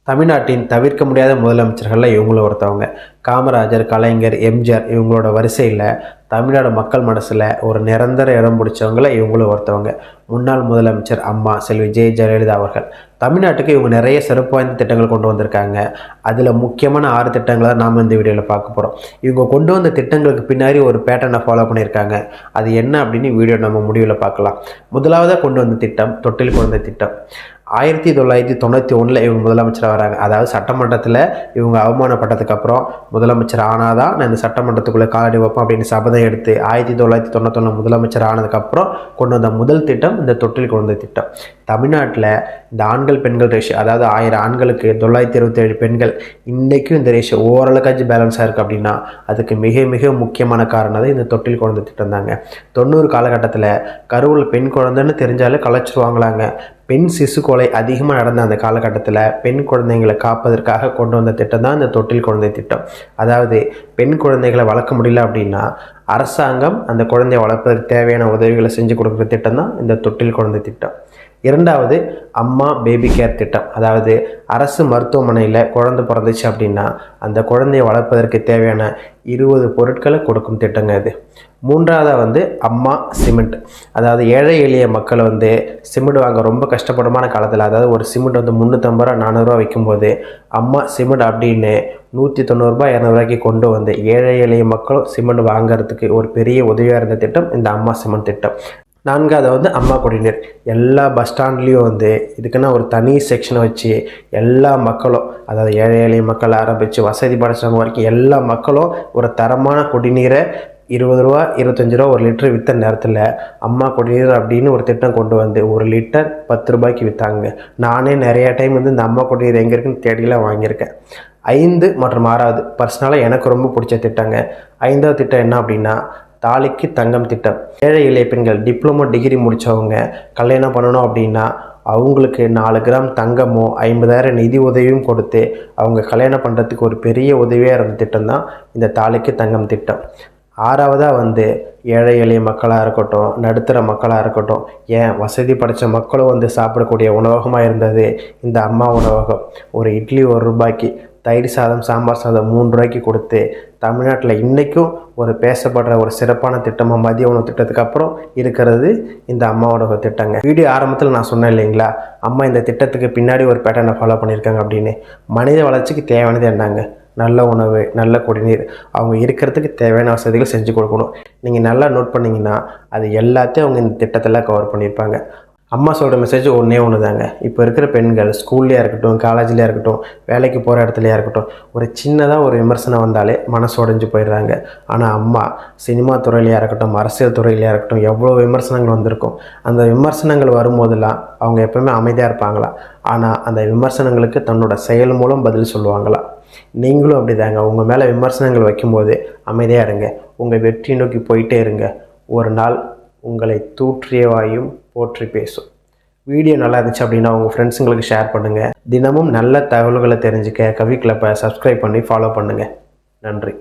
தமிழ்நாட்டின் தவிர்க்க முடியாத முதலமைச்சர்களில் இவங்களும் ஒருத்தவங்க. காமராஜர், கலைஞர், எம்ஜிஆர் இவங்களோட வரிசையில் தமிழ்நாடு மக்கள் மனசில் ஒரு நிரந்தர இடம் பிடிச்சவங்கள இவங்களும் ஒருத்தவங்க. முன்னாள் முதலமைச்சர் அம்மா செல்வி ஜெயலலிதா அவர்கள். தமிழ்நாட்டுக்கு இவங்க நிறைய சிறப்பு வாய்ந்த திட்டங்கள் கொண்டு வந்திருக்காங்க. அதில் முக்கியமான 6 திட்டங்களை தான் நாம் இந்த வீடியோவில் பார்க்க போகிறோம். இவங்க கொண்டு வந்த திட்டங்களுக்கு பின்னாடி ஒரு பேட்டர்னை ஃபாலோ பண்ணியிருக்காங்க. அது என்ன அப்படின்னு வீடியோ நம்ம முடிவில் பார்க்கலாம். முதலாவதாக கொண்டு வந்த திட்டம் தொட்டில் குழந்தை திட்டம். 1991 இவங்க முதலமைச்சராக வராங்க. அதாவது சட்டமன்றத்தில் இவங்க அவமானப்பட்டதுக்கப்புறம் முதலமைச்சர் ஆனாதான் நான் இந்த சட்டமன்றத்துக்குள்ளே காலடி வைப்போம் அப்படின்னு சபதம் எடுத்து 1991 முதலமைச்சர் ஆனதுக்கப்புறம் கொண்டு வந்த முதல் திட்டம் இந்த தொட்டில் குழந்தை திட்டம். தமிழ்நாட்டில் இந்த ஆண்கள் பெண்கள் ரேஷியோ, அதாவது 1000 ஆண்களுக்கு 927 பெண்கள், இன்றைக்கும் இந்த ரேஷியோ ஓரளவுக்காச்சும் பேலன்ஸாக இருக்குது அப்படின்னா அதுக்கு மிக மிக முக்கியமான காரணம் தான் இந்த தொட்டில் குழந்தை திட்டம் தாங்க. 90 காலகட்டத்தில் கருவில் பெண் குழந்தைன்னு தெரிஞ்சாலே கலைச்சிருவாங்களாங்க. பெண் சிசு கொலை அதிகமாக நடந்த அந்த காலகட்டத்தில் பெண் குழந்தைங்களை காப்பதற்காக கொண்டு வந்த திட்டம் தான் இந்த தொட்டில் குழந்தை திட்டம். அதாவது பெண் குழந்தைகளை வளர்க்க முடியல அப்படின்னா அரசாங்கம் அந்த குழந்தையை வளர்ப்பதற்கு தேவையான உதவிகளை செஞ்சு கொடுக்குற திட்டம் தான் இந்த தொட்டில் குழந்தை திட்டம். இரண்டாவது அம்மா பேபி கேர் திட்டம். அதாவது அரசு மருத்துவமனையில் குழந்தை பிறந்துச்சு அப்படின்னா அந்த குழந்தையை வளர்ப்பதற்கு தேவையான 20 பொருட்களை கொடுக்கும் திட்டங்க இது. மூன்றாவதாக அம்மா சிமெண்ட். அதாவது ஏழை எளிய மக்கள் சிமெண்ட் வாங்க ரொம்ப கஷ்டப்படமான காலத்தில், அதாவது ஒரு சிமெண்ட் 350 ரூபா 400 ரூபா விற்கும்போது அம்மா சிமெண்ட் அப்படின்னு 190 ரூபாய் 200 ரூபாய்க்கு கொண்டு வந்து ஏழை எளிய மக்களும் சிமெண்ட் வாங்கிறதுக்கு ஒரு பெரிய உதவியாக இருந்த திட்டம் இந்த அம்மா சிமெண்ட் திட்டம். நான்காவது அம்மா குடிநீர். எல்லா பஸ் ஸ்டாண்ட்லேயும் இதுக்குன்னா ஒரு தனி செக்ஷனை வச்சு எல்லா மக்களும், அதாவது ஏழை எளிய மக்கள் ஆரம்பித்து வசதி படைச்சவங்க வரைக்கும் எல்லா மக்களும் ஒரு தரமான குடிநீரை 20 ரூபா 25 ரூபா 1 லிட்டர் விற்ற நேரத்தில் அம்மா குடிநீர் அப்படின்னு ஒரு திட்டம் கொண்டு வந்து 1 லிட்டர் 10 ரூபாய்க்கு விற்றாங்க. நானே நிறையா டைம் இந்த அம்மா குடிநீர் எங்கே இருக்குன்னு தேடிலாம் வாங்கியிருக்கேன். 5 மற்றும் 6வது பர்சனலாக எனக்கு ரொம்ப பிடிச்ச திட்டங்க. 5வது திட்டம் என்ன அப்படின்னா தாலிக்கு தங்கம் திட்டம். ஏழை எளிய பெண்கள் டிப்ளமோ டிகிரி முடித்தவங்க கல்யாணம் பண்ணணும் அப்படின்னா அவங்களுக்கு 4 கிராம் தங்கமோ 50,000 நிதி உதவியும் கொடுத்து அவங்க கல்யாணம் பண்ணுறதுக்கு ஒரு பெரிய உதவியாக இருந்த திட்டம் தான் இந்த தாலிக்கு தங்கம் திட்டம். 6வதாக ஏழை எளிய மக்களாக இருக்கட்டும், நடுத்தர மக்களாக இருக்கட்டும், ஏன் வசதி படைத்த மக்களும் சாப்பிடக்கூடிய உணவகமாக இருந்தது இந்த அம்மா உணவகம். ஒரு இட்லி 1 ரூபாய்க்கு, தயிர் சாதம் சாம்பார் சாதம் 3 ரூபாய்க்கு கொடுத்து தமிழ்நாட்டில் இன்றைக்கும் ஒரு பேசப்படுற ஒரு சிறப்பான திட்டமாக மதிய உணவு திட்டத்துக்கு அப்புறம் இருக்கிறது இந்த அம்மா உணவு திட்டங்க. வீடியோ ஆரம்பத்தில் நான் சொன்னேன் இல்லைங்களா, அம்மா இந்த திட்டத்துக்கு பின்னாடி ஒரு பேட்டர்னை ஃபாலோ பண்ணியிருக்காங்க அப்படின்னு. மனித வளர்ச்சிக்கு தேவையானது என்னங்க? நல்ல உணவு, நல்ல குடிநீர், அவங்க இருக்கிறதுக்கு தேவையான வசதிகள் செஞ்சு கொடுக்கணும். நீங்கள் நல்லா நோட் பண்ணிங்கன்னா அது எல்லாத்தையும் அவங்க இந்த திட்டத்தில் கவர் பண்ணியிருப்பாங்க. அம்மா சொல்கிற மெசேஜ் ஒன்றே தாங்க. இப்போ இருக்கிற பெண்கள் ஸ்கூல்லையாக இருக்கட்டும், காலேஜ்லையாக இருக்கட்டும், வேலைக்கு போகிற இடத்துலையாக இருக்கட்டும், ஒரு சின்னதாக ஒரு விமர்சனம் வந்தாலே மனசு உடைஞ்சு போயிடுறாங்க. ஆனால் அம்மா சினிமா துறையிலையாக இருக்கட்டும், அரசியல் துறையிலையாக இருக்கட்டும், எவ்வளோ விமர்சனங்கள் வந்திருக்கும். அந்த விமர்சனங்கள் வரும்போதெல்லாம் அவங்க எப்போவுமே அமைதியாக இருப்பாங்களா? ஆனால் அந்த விமர்சனங்களுக்கு தன்னோட செயல் மூலம் பதில் சொல்லுவாங்களா? நீங்களும் அப்படி தாங்க. உங்கள் மேலே விமர்சனங்கள் வைக்கும்போது அமைதியாக இருங்க. உங்கள் வெற்றி நோக்கி போயிட்டே இருங்க. ஒரு நாள் உங்களை தூற்றிய வாயும் போற்றி பேசும். வீடியோ நல்லா இருந்துச்சு அப்படின்னா உங்கள் ஃப்ரெண்ட்ஸுங்களுக்கு ஷேர் பண்ணுங்கள். தினமும் நல்ல தகவல்களை தெரிஞ்சுக்க கவி கிளப்பை சப்ஸ்கிரைப் பண்ணி ஃபாலோ பண்ணுங்கள். நன்றி.